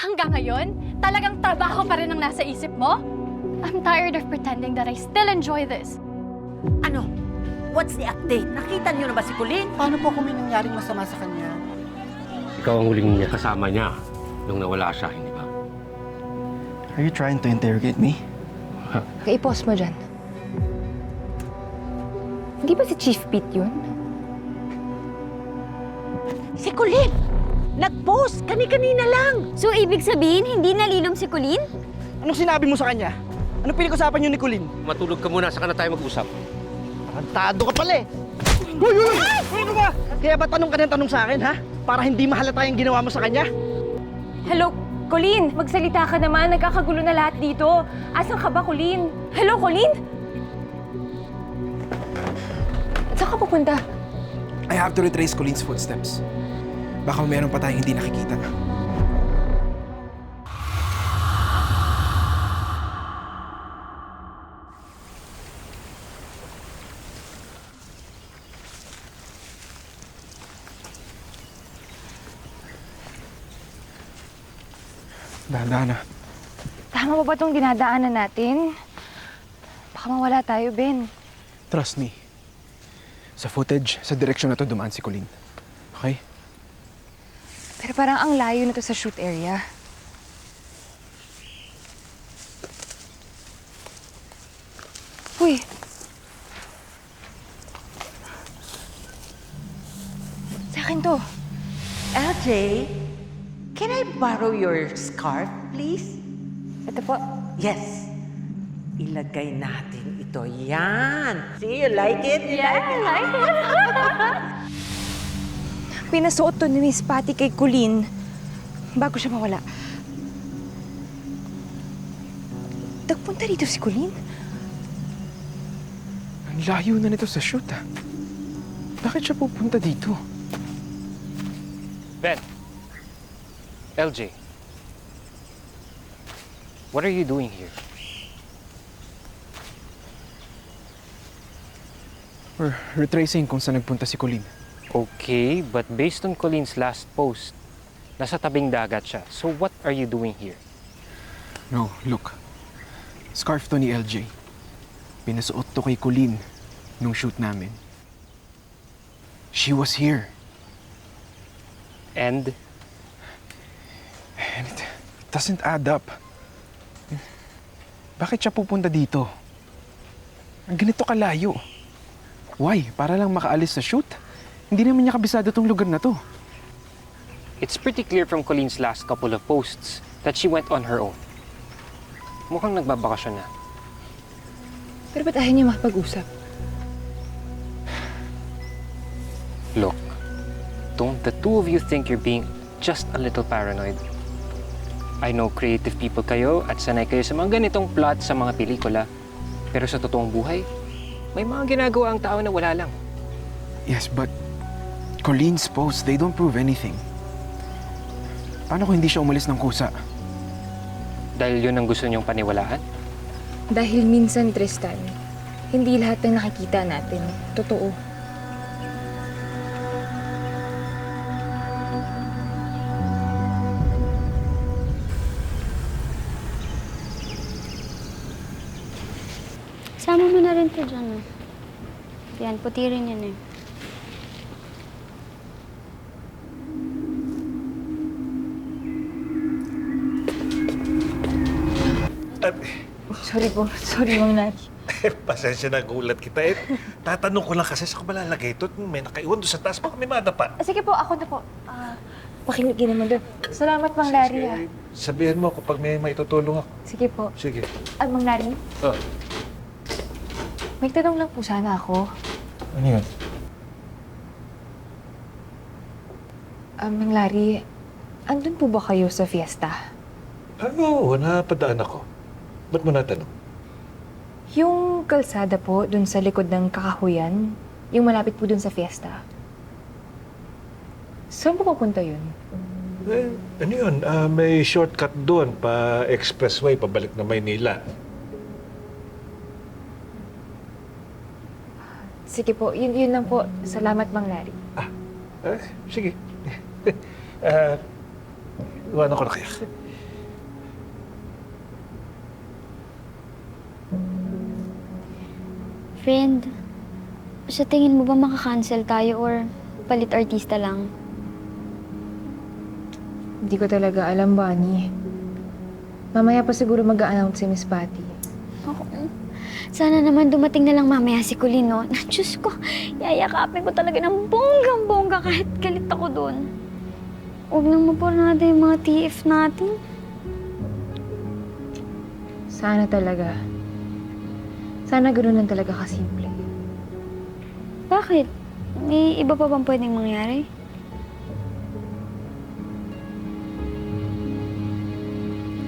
Hanggang ngayon, talagang trabaho pa rin ang nasa isip mo? I'm tired of pretending that I still enjoy this. Ano? What's the update? Nakita niyo na ba si Colleen? Paano po kung may nangyaring masama sa kanya? Ikaw ang huling niya kasama niya nung nawala siya, hindi ba? Are you trying to interrogate me? I-pause mo dyan. Hindi ba si Chief Pete yun? Si Colleen! Nag-post! Kani-kanina lang! So, ibig sabihin, hindi nalilom si Colleen? Anong sinabi mo sa kanya? Anong pinag-usapan niyo ni Colleen? Matulog ka muna, saka na tayo mag-usap. Tarantado ka pala eh! Uy! Uy! Ano ba? Kaya ba tanong ka ng tanong sa akin, ha? Para hindi mahalata yung ginawa mo sa kanya? Hello, Colleen! Magsalita ka naman. Nagkakagulo na lahat dito. Asan ka ba, Colleen? Hello, Colleen? Saan ka pupunta? I have to retrace Colleen's footsteps. Baka meron pa tayong hindi nakikita. Dahan-dahan na. Tama ba itong dinadaanan natin? Baka mawala tayo, Ben. Trust me. Sa footage, sa direksyon na to dumaan si Colleen. Okay? Pero parang ang layo na to sa shoot area. Uy! Sa akin to. LJ, can I borrow your scarf, please? Ito po. Yes. Ilagay natin ito. Yan! See, you like it? You like it? Pinasuot to ni Miss Patty kay Colleen bago siya mawala. Nagpunta dito si Colleen? Ang layo na nito sa shoot, ah. Bakit siya pupunta dito? Ben. LJ. What are you doing here? We're retracing kung saan nagpunta si Colleen. Okay, but based on Colleen's last post, nasa tabing dagat siya. So what are you doing here? No, look. Scarf to ni LJ. Pinasuot to kay Colleen nung shoot namin. She was here. And And it doesn't add up. Bakit siya pupunta dito? Ang ganito kalayo. Why? Para lang makaalis sa shoot? Hindi naman niya kabisado tong lugar na to. it's pretty clear from Colleen's last couple of posts that she went on her own. Mukhang nagbabakasyon na. Pero ba't ayaw niya makapag-usap? Look, don't the two of you think you're being just a little paranoid? I know creative people kayo at sanay kayo sa mga ganitong plot sa mga pelikula. Pero sa totoong buhay, may mga ginagawa ang tao na wala lang. Yes, but Colleen's posts, they don't prove anything. Paano kung hindi siya umalis ng kusa? Dahil yun ang gusto niyong paniwalaan? Dahil minsan, Tristan, hindi lahat ng nakikita natin totoo. Sama mo na rin to dyan, oh. Yan, puti rin yan eh. Sorry po. Sorry, Mang Nat. Pasensya na, gulat kita eh. Tatanong ko lang kasi sa ko malalagay ito. May nakaiwan doon sa taas. Baka may madapa. Sige po, ako na po. Pakinggan naman doon. Salamat, Mang Larry, ha. Sabihan mo kapag may maitutulong ako. Sige po. Sige. Mang Larry, Oh, may tanong lang po sana ako. ano yun? Mang Larry, andun po ba kayo sa fiesta? Ano? Napadaan ako. Ba't mo natanong? Yung kalsada po, dun sa likod ng kakahuyan, yung malapit po dun sa fiesta. Saan po pupunta yun? Eh, ano yun? May shortcut doon pa expressway pabalik na Maynila. Sige po, yun lang po. Salamat, Mang Larry. Sige. Iwanan ko na kaya. Friend, sa tingin mo ba makakancel tayo or palit artista lang? Hindi ko talaga alam, Bunny. Mamaya pa siguro mag-a-announce si Miss Patty. Oo. Sana naman dumating na lang mamaya si Colleen, no? Diyos ko, yayakapin ko talaga ng bonggang-bongga kahit galit ako doon. Huwag nang mapurnada yung mga TF natin. Sana talaga. Sana ganoon lang talaga kasimple. Bakit? May iba pa bang pwedeng mangyari?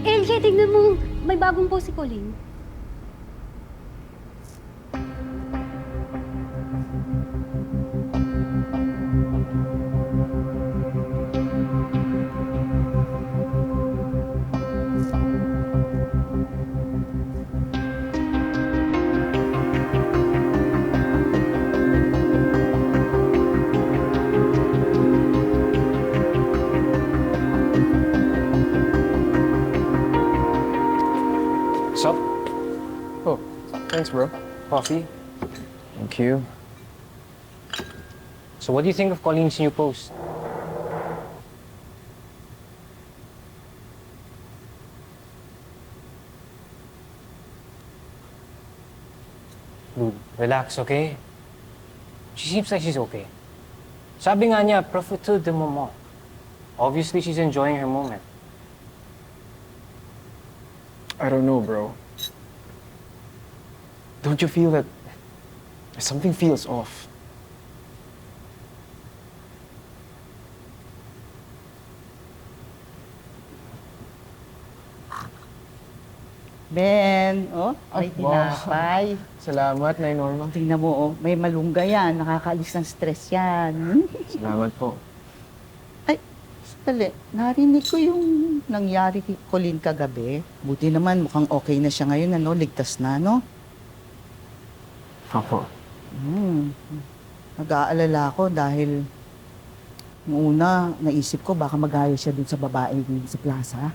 LJ, tignan mo. May bagong post si Colleen. Sup? Oh, thanks, bro. Coffee? Thank you. So what do you think of Colleen's new post? Dude, relax, okay? She seems like she's okay. Sabi nga niya, profite de moment. Obviously, she's enjoying her moment. I don't know, bro. Don't you feel that something feels off? Ben, may wow. tinapay. Salamat, Nay Norma. Tingnan mo, may malunggay yan. Nakakaalis ng stress yan. Salamat po. Ay, sandali. Narinig ko yung nangyari kay Colleen kagabi. Buti naman, mukhang okay na siya ngayon, ano? Ligtas na, no? Opo. Nag-aalala ako dahil noong una, naisip ko baka mag-ayos siya dun sa babae sa plaza.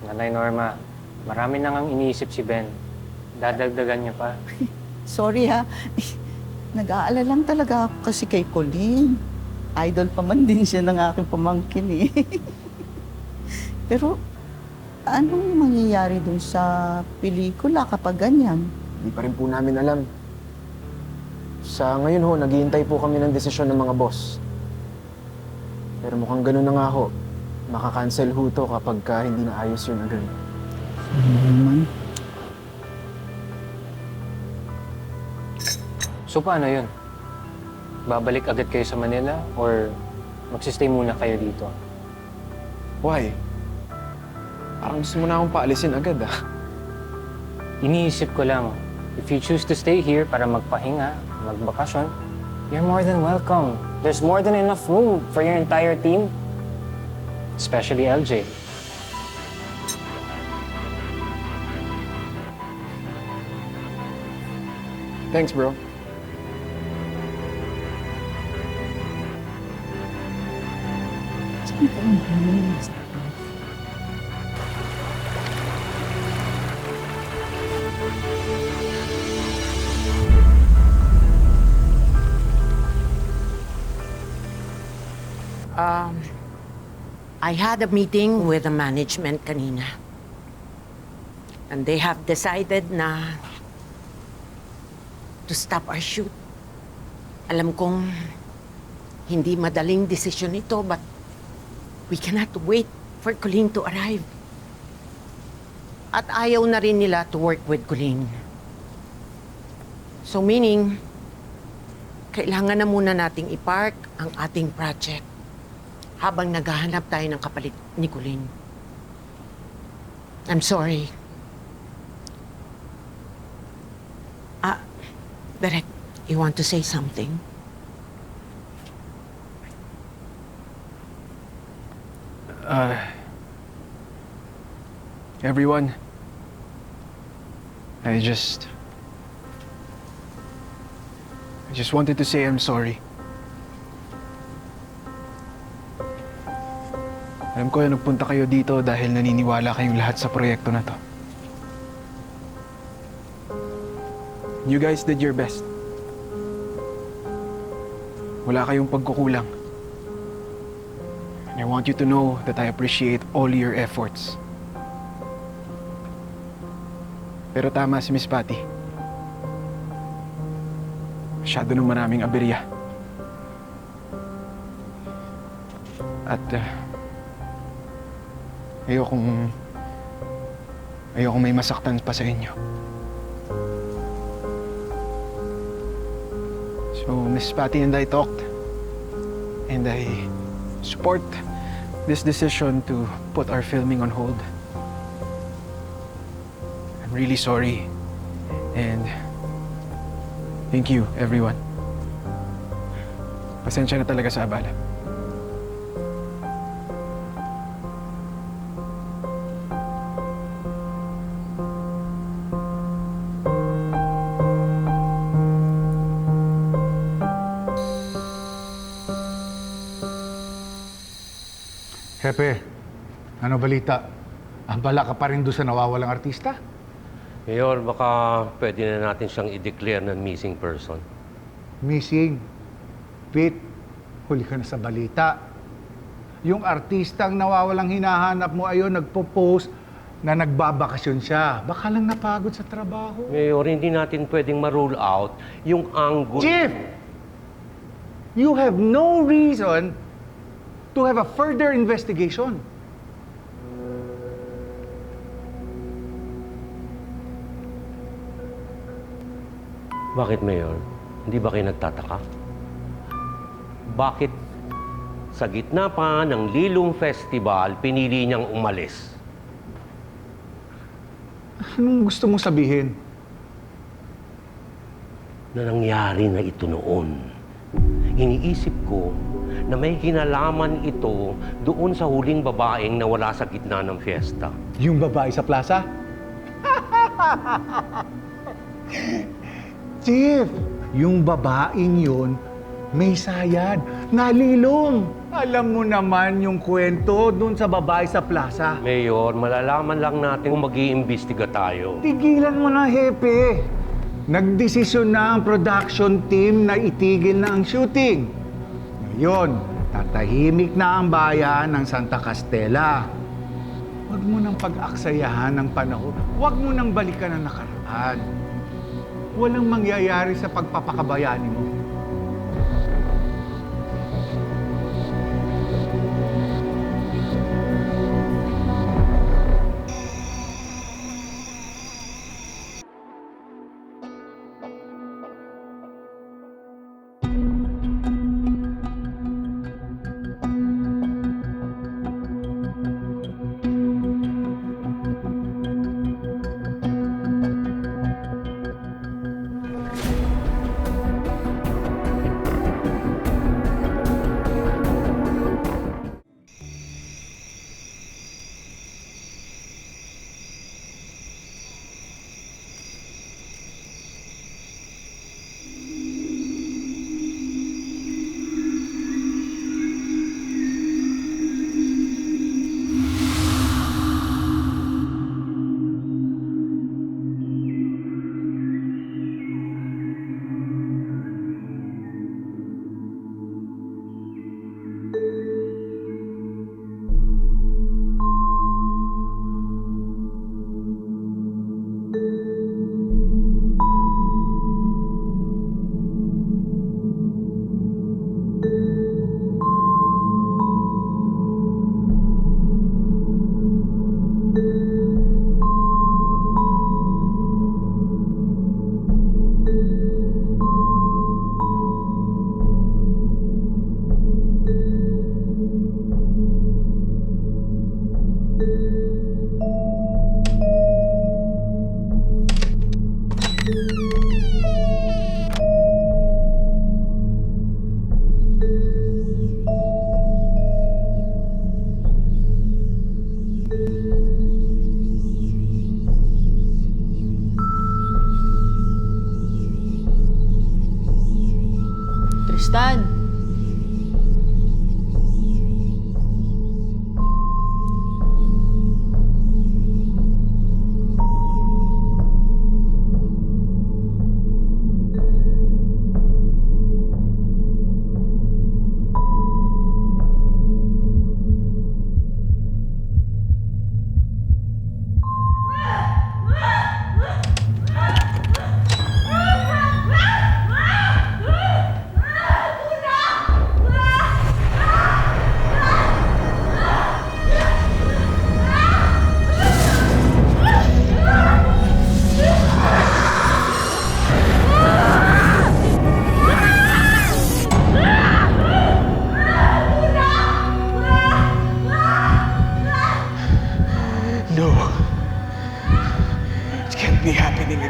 Nanay Norma, marami na ngang iniisip si Ben. Dadagdagan niya pa. Sorry ha. Nag-aalala lang talaga ako kasi kay Colleen. Idol pa man din siya ng aking pamangkin eh. Pero anong mangyayari dun sa pelikula kapag ganyan? Hindi pa rin po namin alam. Sa ngayon ho, naghihintay po kami ng desisyon ng mga boss. Pero mukhang ganun na nga ho. Makakancel ho to kapag hindi na ayos yun agad. Naman. So paano yun? Babalik agad kayo sa Manila or magsistay muna kayo dito? Why? Parang gusto mo na akong paalisin agad ah. Iniisip ko lang, if you choose to stay here para magpahinga, magbakasyon, you're more than welcome. There's more than enough room for your entire team. Especially LJ. Thanks, bro. I had a meeting with the management kanina. And they have decided na to stop our shoot. Alam kong hindi madaling desisyon ito, but we cannot wait for Colleen to arrive. At ayaw na rin nila to work with Colleen. So meaning, kailangan na muna nating ipark ang ating project habang naghahanap tayo ng kapalit ni Colleen. I'm sorry. Derek, you want to say something? Everyone, I just wanted to say I'm sorry. Alam ko na nagpunta kayo dito dahil naniniwala kayong lahat sa proyekto na to. You guys did your best. Wala kayong pagkukulang. And I want you to know that I appreciate all your efforts. Pero tama si Miss Patty. Masyado nung maraming aberya. At ayokong may masaktan pa sa inyo. So, Miss Patty and I talked, and I support this decision to put our filming on hold. I'm really sorry, and thank you, everyone. Pasensya na talaga sa abala. Hepe, ano balita? Abala ka pa rin doon sa nawawalang artista? Mayor, baka pwede na natin siyang i-declare na missing person. Missing. Pete, huli ka na sa balita. Yung artistang nawawalang hinahanap mo ayon nagpo-post na nagbabakasyon siya. Baka lang napagod sa trabaho. Mayor, hindi natin pwedeng ma-rule out yung angle... Chief! You have no reason to have a further investigation. Bakit, Mayor? Hindi ba kayo nagtataka? Bakit sa gitna pa ng Lilong Festival, pinili niyang umalis? Anong gusto mong sabihin? Na nangyari na ito noon. Iniisip ko na may kinalaman ito doon sa huling babaeng nawala sa gitna ng fiesta. Yung babae sa plaza? Chief, yung babaeng yun, may sayad, nalilong. Alam mo naman yung kwento doon sa babae sa plaza. Mayor, malalaman lang natin kung mag-iimbestiga tayo. Tigilan mo na, Hepe. Nagdesisyon na ang production team na itigil na ang shooting. Ngayon, tatahimik na ang bayan ng Santa Castela. Huwag mo nang pag-aksayahan ng panahon. Huwag mo nang balikan ang nakaraan. Walang mangyayari sa pagpapakabayani mo. Tristan!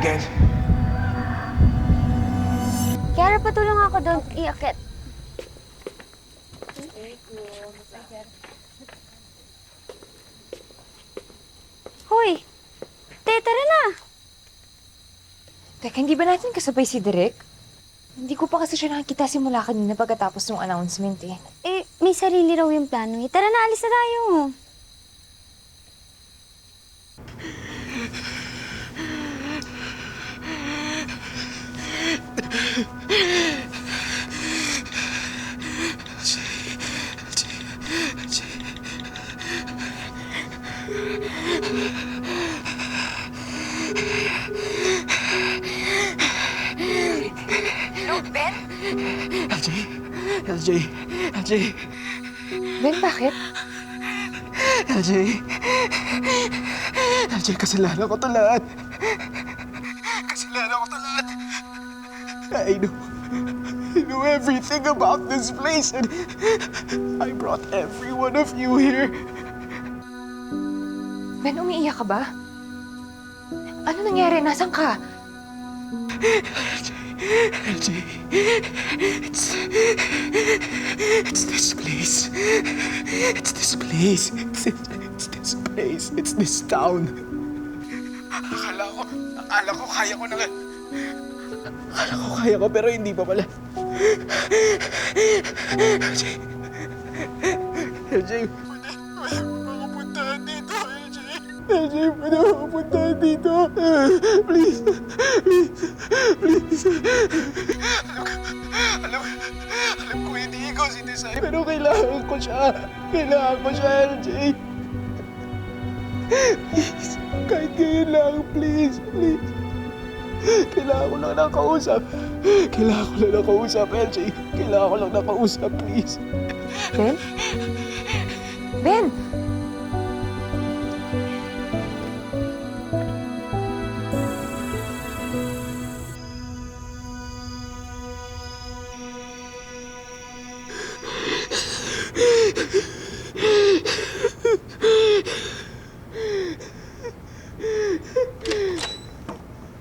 again. Kiara, patulong ako doon iakit. Hoy! Tara na! Teka, hindi ba natin kasabay si Derek? Hindi ko pa kasi siya nakikita simula kanina pagkatapos ng announcement eh. Eh, may sarili raw yung plano niya. Tara na, alis na tayo. Hello, Ben? LJ. Ben, bakit? LJ, kasalanan ko to lahat. I know everything about this place and I brought every one of you here. Ben, umiiyak ka ba? Ano nangyari? Nasaan ka? LJ, it's this place. It's this place. It's this place. It's this town. Akala ko kaya ko na. Akala ko kaya ko pero hindi pa pala. LJ, pwede mo puntahan dito, LJ. LJ, pwede mo puntahan dito. Please. Alam ko hindi ikaw si Desai, pero kailangan ko siya. LJ. Please, kahit ngayon lang, please. Kailangan ko lang ng kausap. LJ. Kailangan ko lang ng kausap, please. Ben? Ben!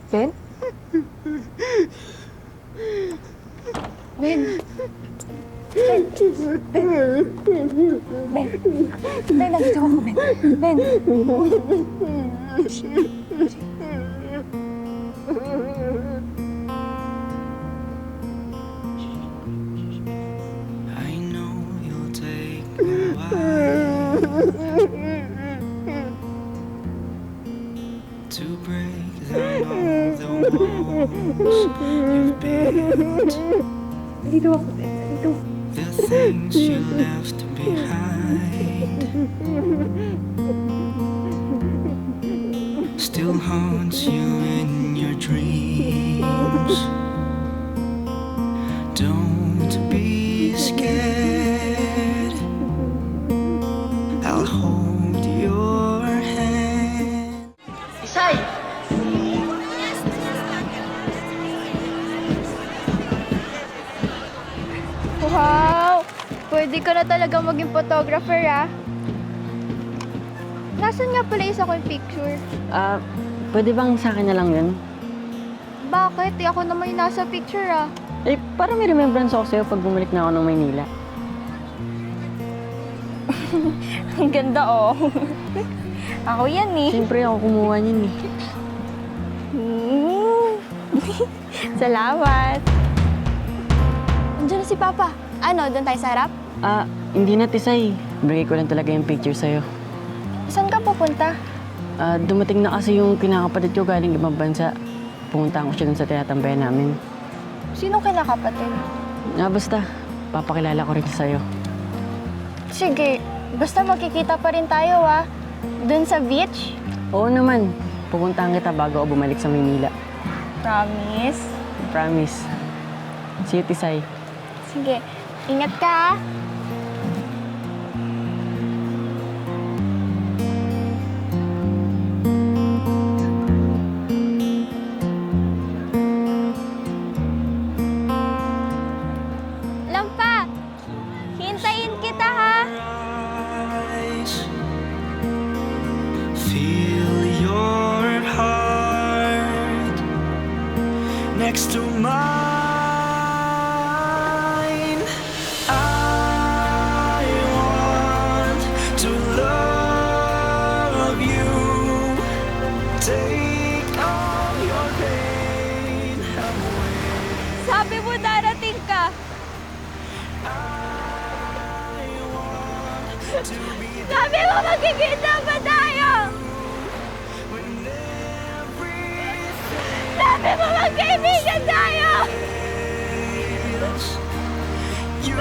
Ben? Ben? Ben, nandito ako, Ben. I know you'll take a while to break down all the walls you've built. Nandito ako, Ben. Nandito. The things you left behind still haunts you in your dreams. Don't be scared. I'll hold your hand. Isay! Wow! Pwede ka na talaga maging photographer, ah. Nasaan nga pala isa ko yung picture? Pwede bang sa akin na lang yun? Bakit? Ako naman yung nasa picture, ah. Eh, para may remembrance ako sa'yo pag bumalik na ako ng Maynila. Ang ganda, oh. Ako yan, eh. Siyempre ako kumuha niyan, eh. Salamat! Andiyan na si Papa. Ano, doon tayo sa harap? Hindi na, Tisay. Bigay ko lang talaga yung picture sa'yo. Saan ka pupunta? Dumating na kasi yung kinakapatid ko galing ibang bansa. Pumunta ko siya dun sa tinatambayan namin. Sino kinakapatid? Basta, papakilala ko rin siya sa'yo. Sige, basta magkikita pa rin tayo, ah. Doon sa beach? Oo naman. Pupuntahan kita bago ako bumalik sa Maynila. Promise? Promise. See you, Tisay. Sige, ingat ka, ah. Lampa! Hintayin kita, ha? Feel your heart next to mine. I want to love you. Take all your pain away. Sabi mo darating ka. Sabi mo magkikita pa tayo. Sabi mo magkaibigan tayo. You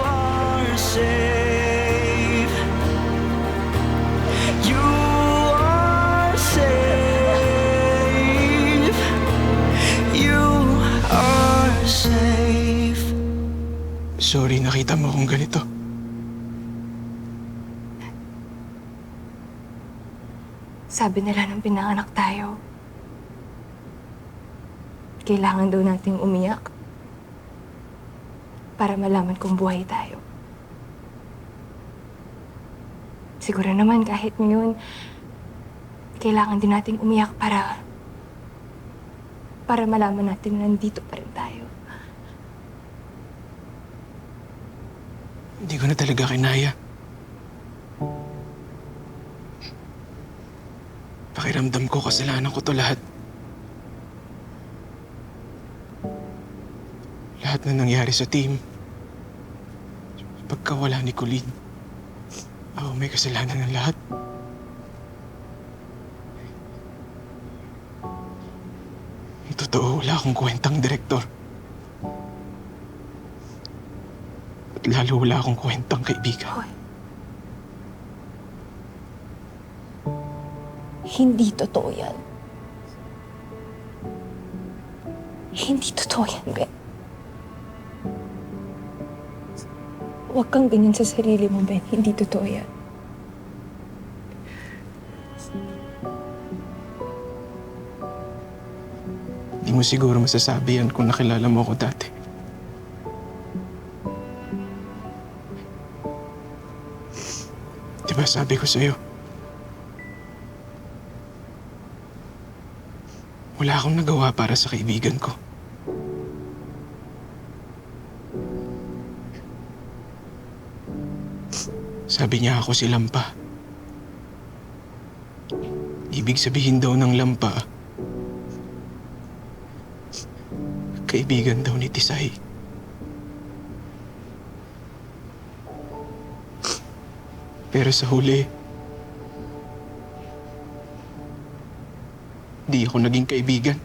are safe. You are safe. You are safe. Sorry, nakita mo kung ganito. Sabi nila nung pinanganak tayo, kailangan daw nating umiyak para malaman kung buhay tayo. Siguro naman kahit ngayon, kailangan din nating umiyak para malaman natin na nandito pa rin tayo. Hindi ko na talaga kinaya. Pakiramdam ko kasalanan ko to lahat. Lahat na nangyari sa team. Pagkawala ni Colleen, ako may kasalanan ng lahat. Ang totoo, wala akong kwentang direktor. At lalo wala akong kwentang kaibigan. Hoy. Hindi totoo yan. Hindi totoo yan, Ben. Huwag kang ganyan sa sarili mo, Ben. Hindi totoo yan. Hindi mo siguro masasabi yan kung nakilala mo ako dati. Diba sabi ko sa'yo, wala akong nagawa para sa kaibigan ko. Sabi niya ako si Lampa. Ibig sabihin daw ng Lampa, kaibigan daw ni Tisay. Pero sa huli, di ako naging kaibigan.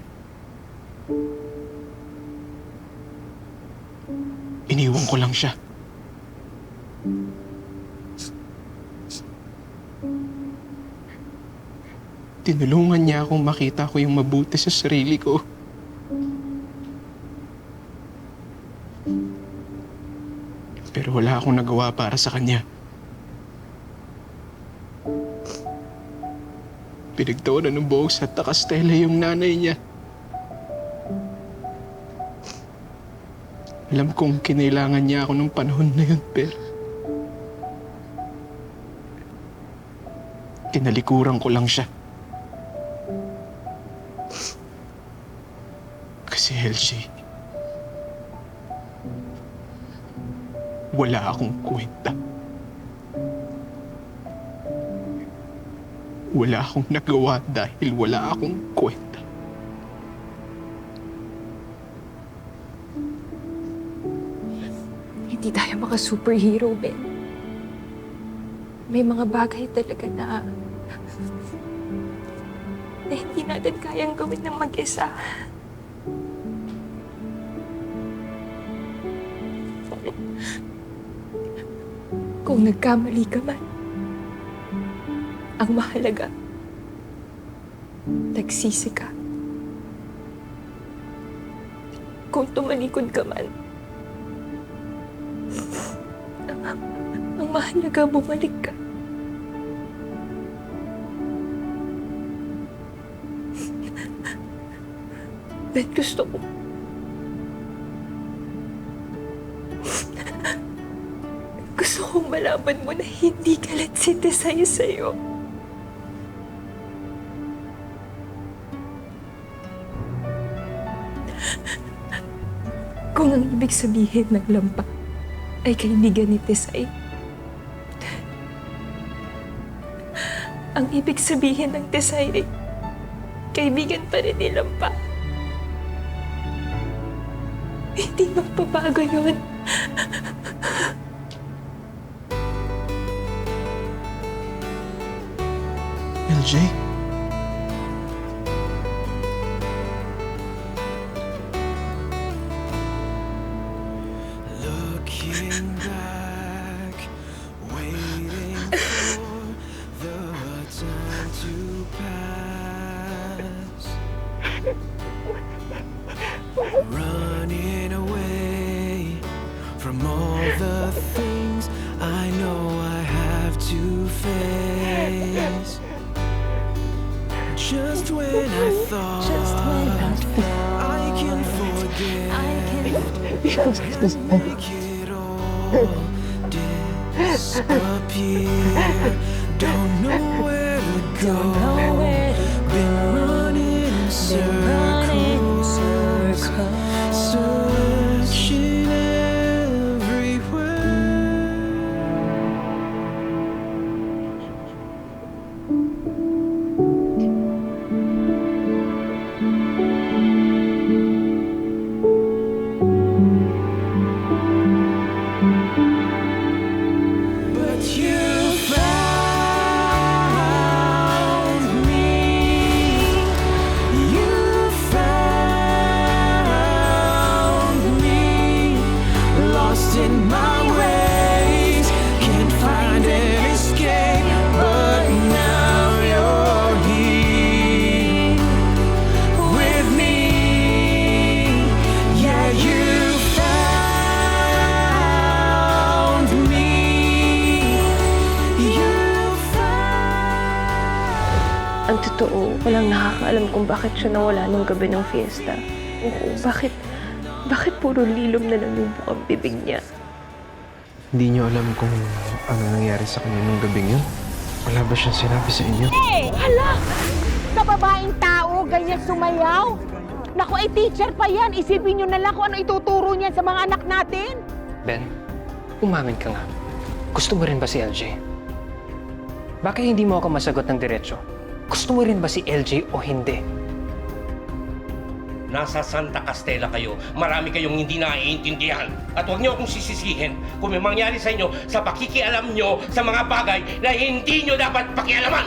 Iniwan ko lang siya. Tinulungan niya akong makita ko yung mabuti sa sarili ko. Pero wala akong nagawa para sa kanya. Pinagtawanan ng buong Santa Castella yung nanay niya. Alam kong kinailangan niya ako nung panahon na yun, pero kinalikuran ko lang siya. Kasi LJ, wala akong kwenta. Wala akong nagawa dahil wala akong kwenta. Hindi tayo mga superhero, Ben. May mga bagay talaga na hindi natin kayang gawin ng mag-isa. Kung nagkamali ka man, ang mahalaga, nagsisi ka. Kung tumalikod ka man, ang mahalaga, bumalik ka. Bet, gusto ko. Gusto kong malaman mo na hindi galit si Tisay sa'yo. Kung ang ibig sabihin ng Lampa ay kaibigan ni Tesay, ang ibig sabihin ng Tesay ay kaibigan pa rin ni Lampa. Hindi magpapago yun. LJ? Looking back, waiting for the time to pass. Running away from all the things I know I have to face. Just when I thought I can forget, make it all disappear. Don't know where to go. Been running in circles, searching everywhere. But you found me. You found me. Lost in my ways. Can't find an escape. But now you're here with me. Yeah, you found me. Ang totoo, walang nakakaalam kung bakit siya nawala nung gabi ng fiesta. Oo, bakit puro lilom na lang yung bukang bibig niya? Hindi niyo alam kung ano nangyari sa kanya nung gabing yun? Wala ba siyang sinabi sa inyo? Hala! Kababaeng tao, ganyan sumayaw? Naku, teacher pa yan. Isipin nyo na lang kung ano ituturo niyan sa mga anak natin. Ben, umamin ka nga. Gusto mo rin ba si LJ? Bakit hindi mo ako masagot ng diretsyo? Gusto mo rin ba si LJ o hindi? Nasa Santa Castela kayo. Marami kayong hindi naiintindihan. At huwag niyo akong sisisihin kung may mangyari sa inyo sa pakikialam niyo sa mga bagay na hindi niyo dapat pakialaman.